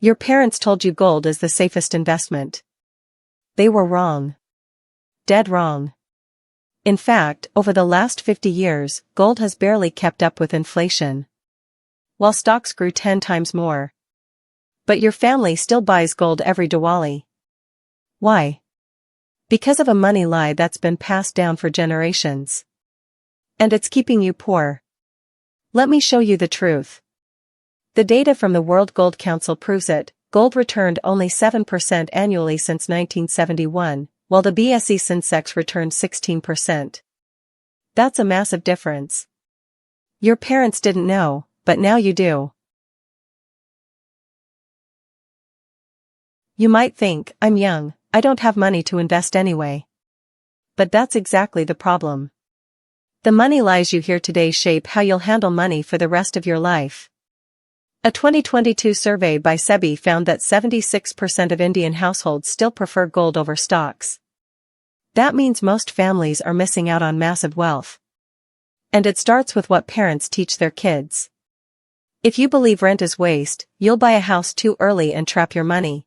Your parents told you gold is the safest investment. They were wrong. Dead wrong. In fact, over the last 50 years, gold has barely kept up with inflation, while stocks grew 10 times more. But your family still buys gold every Diwali. Why? Because of a money lie that's been passed down for generations. And it's keeping you poor. Let me show you the truth. The data from the World Gold Council proves it. Gold returned only 7% annually since 1971, while the BSE Sensex returned 16%. That's a massive difference. Your parents didn't know, but now you do. You might think, I'm young, I don't have money to invest anyway. But that's exactly the problem. The money lies you hear today shape how you'll handle money for the rest of your life. A 2022 survey by SEBI found that 76% of Indian households still prefer gold over stocks. That means most families are missing out on massive wealth. And it starts with what parents teach their kids. If you believe rent is waste, you'll buy a house too early and trap your money.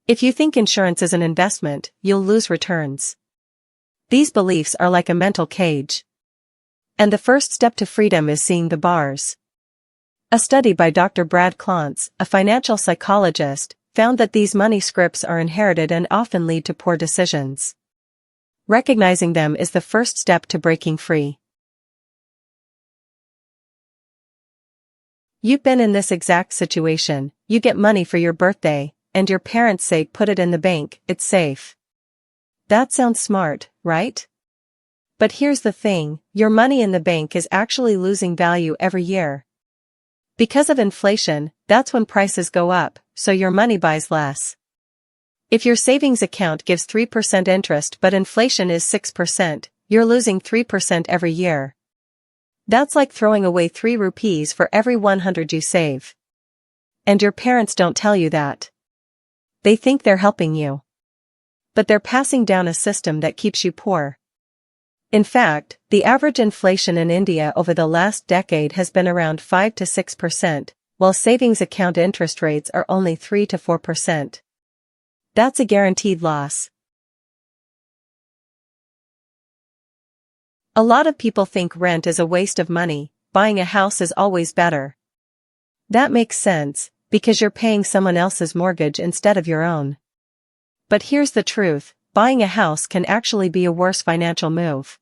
If you think insurance is an investment, you'll lose returns. These beliefs are like a mental cage. And the first step to freedom is seeing the bars. A study by Dr. Brad Klontz, a financial psychologist, found that these money scripts are inherited and often lead to poor decisions. Recognizing them is the first step to breaking free. You've been in this exact situation. You get money for your birthday, and your parents say put it in the bank, it's safe. That sounds smart, right? But here's the thing, your money in the bank is actually losing value every year. Because of inflation, that's when prices go up, so your money buys less. If your savings account gives 3% interest but inflation is 6%, you're losing 3% every year. That's like throwing away 3 rupees for every 100 you save. And your parents don't tell you that. They think they're helping you. But they're passing down a system that keeps you poor. In fact, the average inflation in India over the last decade has been around 5 to 6%, while savings account interest rates are only 3 to 4%. That's a guaranteed loss. A lot of people think rent is a waste of money, buying a house is always better. That makes sense, because you're paying someone else's mortgage instead of your own. But here's the truth, buying a house can actually be a worse financial move.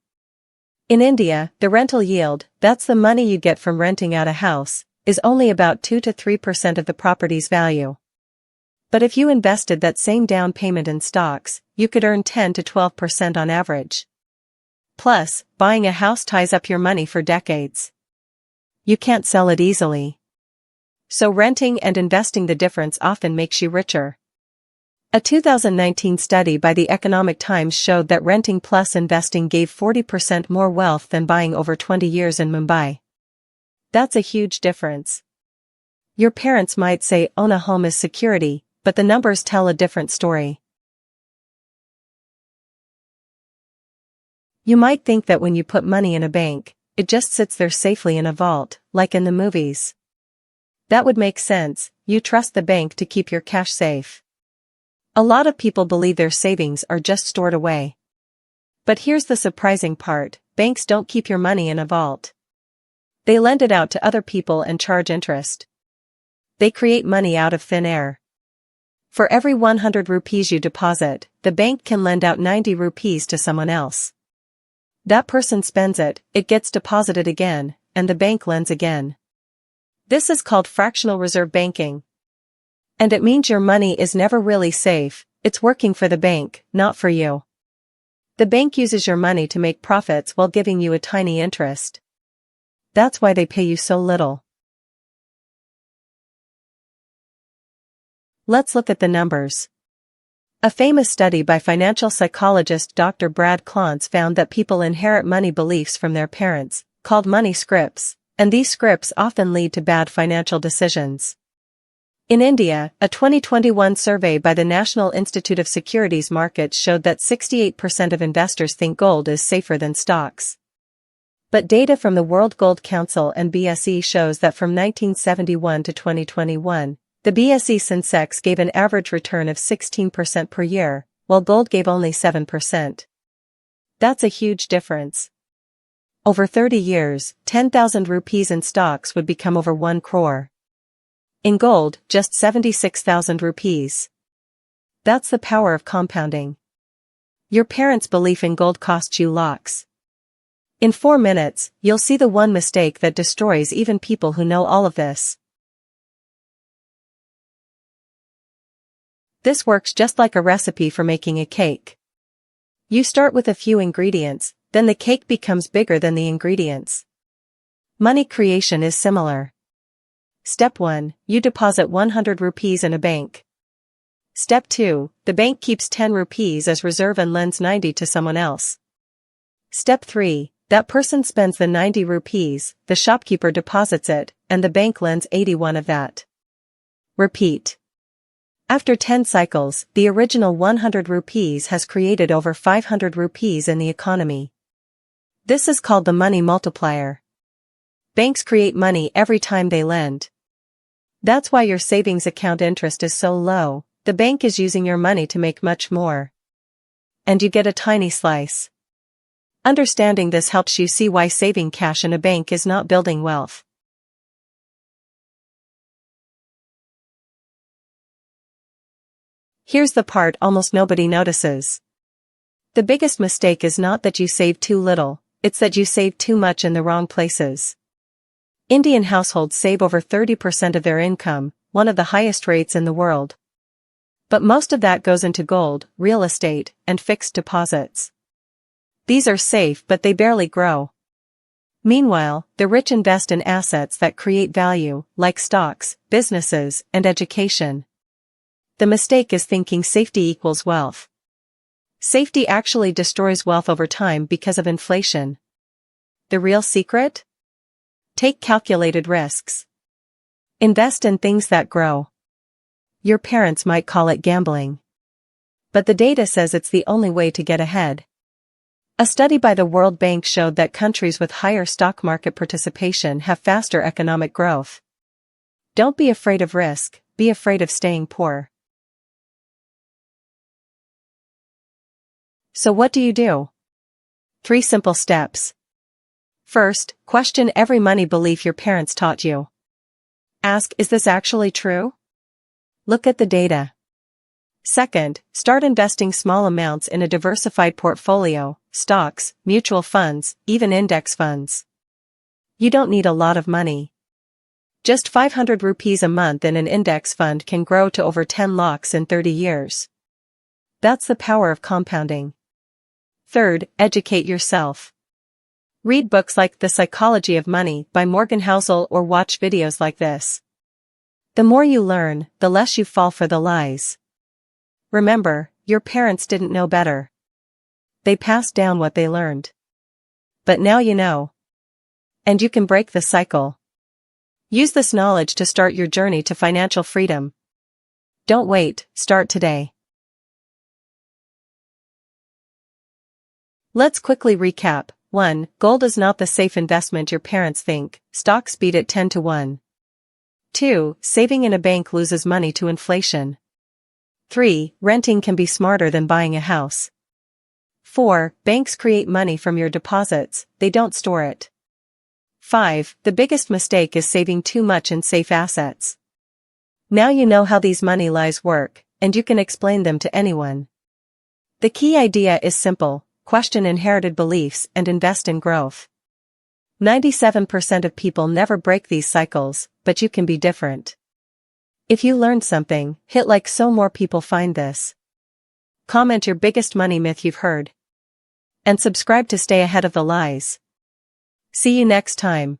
In India, the rental yield, that's the money you get from renting out a house, is only about 2 to 3% of the property's value. But if you invested that same down payment in stocks, you could earn 10 to 12% on average. Plus, buying a house ties up your money for decades. You can't sell it easily. So renting and investing the difference often makes you richer. A 2019 study by the Economic Times showed that renting plus investing gave 40% more wealth than buying over 20 years in Mumbai. That's a huge difference. Your parents might say own a home is security, but the numbers tell a different story. You might think that when you put money in a bank, it just sits there safely in a vault, like in the movies. That would make sense, you trust the bank to keep your cash safe. A lot of people believe their savings are just stored away. But here's the surprising part, banks don't keep your money in a vault. They lend it out to other people and charge interest. They create money out of thin air. For every 100 rupees you deposit, the bank can lend out 90 rupees to someone else. That person spends it, it gets deposited again, and the bank lends again. This is called fractional reserve banking. And it means your money is never really safe, it's working for the bank, not for you. The bank uses your money to make profits while giving you a tiny interest. That's why they pay you so little. Let's look at the numbers. A famous study by financial psychologist Dr. Brad Klontz found that people inherit money beliefs from their parents, called money scripts, and these scripts often lead to bad financial decisions. In India, a 2021 survey by the National Institute of Securities Markets showed that 68% of investors think gold is safer than stocks. But data from the World Gold Council and BSE shows that from 1971 to 2021, The BSE Sensex gave an average return of 16% per year, while gold gave only 7%. That's a huge difference. Over 30 years, 10,000 rupees in stocks would become over 1 crore. In gold, just 76,000 rupees. That's the power of compounding. Your parents' belief in gold costs you lakhs. In 4 minutes, you'll see the one mistake that destroys even people who know all of this. This works just like a recipe for making a cake. You start with a few ingredients, then the cake becomes bigger than the ingredients. Money creation is similar. Step 1, you deposit 100 rupees in a bank. Step 2, the bank keeps 10 rupees as reserve and lends 90 to someone else. Step 3, that person spends the 90 rupees, the shopkeeper deposits it, and the bank lends 81 of that. Repeat. After 10 cycles, the original 100 rupees has created over 500 rupees in the economy. This is called the money multiplier. Banks create money every time they lend. That's why your savings account interest is so low, the bank is using your money to make much more. And you get a tiny slice. Understanding this helps you see why saving cash in a bank is not building wealth. Here's the part almost nobody notices. The biggest mistake is not that you save too little, it's that you save too much in the wrong places. Indian households save over 30% of their income, one of the highest rates in the world. But most of that goes into gold, real estate, and fixed deposits. These are safe but they barely grow. Meanwhile, the rich invest in assets that create value, like stocks, businesses, and education. The mistake is thinking safety equals wealth. Safety actually destroys wealth over time because of inflation. The real secret? Take calculated risks. Invest in things that grow. Your parents might call it gambling. But the data says it's the only way to get ahead. A study by the World Bank showed that countries with higher stock market participation have faster economic growth. Don't be afraid of risk, be afraid of staying poor. So what do you do? 3 simple steps. First, question every money belief your parents taught you. Ask, is this actually true? Look at the data. Second, start investing small amounts in a diversified portfolio, stocks, mutual funds, even index funds. You don't need a lot of money. Just 500 rupees a month in an index fund can grow to over 10 lakhs in 30 years. That's the power of compounding. Third, educate yourself. Read books like The Psychology of Money by Morgan Housel or watch videos like this. The more you learn, the less you fall for the lies. Remember, your parents didn't know better. They passed down what they learned. But now you know. And you can break the cycle. Use this knowledge to start your journey to financial freedom. Don't wait, start today. Let's quickly recap. 1. Gold is not the safe investment your parents think, stocks beat it 10 to 1. 2. Saving in a bank loses money to inflation. 3. Renting can be smarter than buying a house. 4. Banks create money from your deposits, they don't store it. 5. The biggest mistake is saving too much in safe assets. Now you know how these money lies work, and you can explain them to anyone. The key idea is simple. Question inherited beliefs and invest in growth. 97% of people never break these cycles, but you can be different. If you learned something, hit like so more people find this. Comment your biggest money myth you've heard. And subscribe to stay ahead of the lies. See you next time.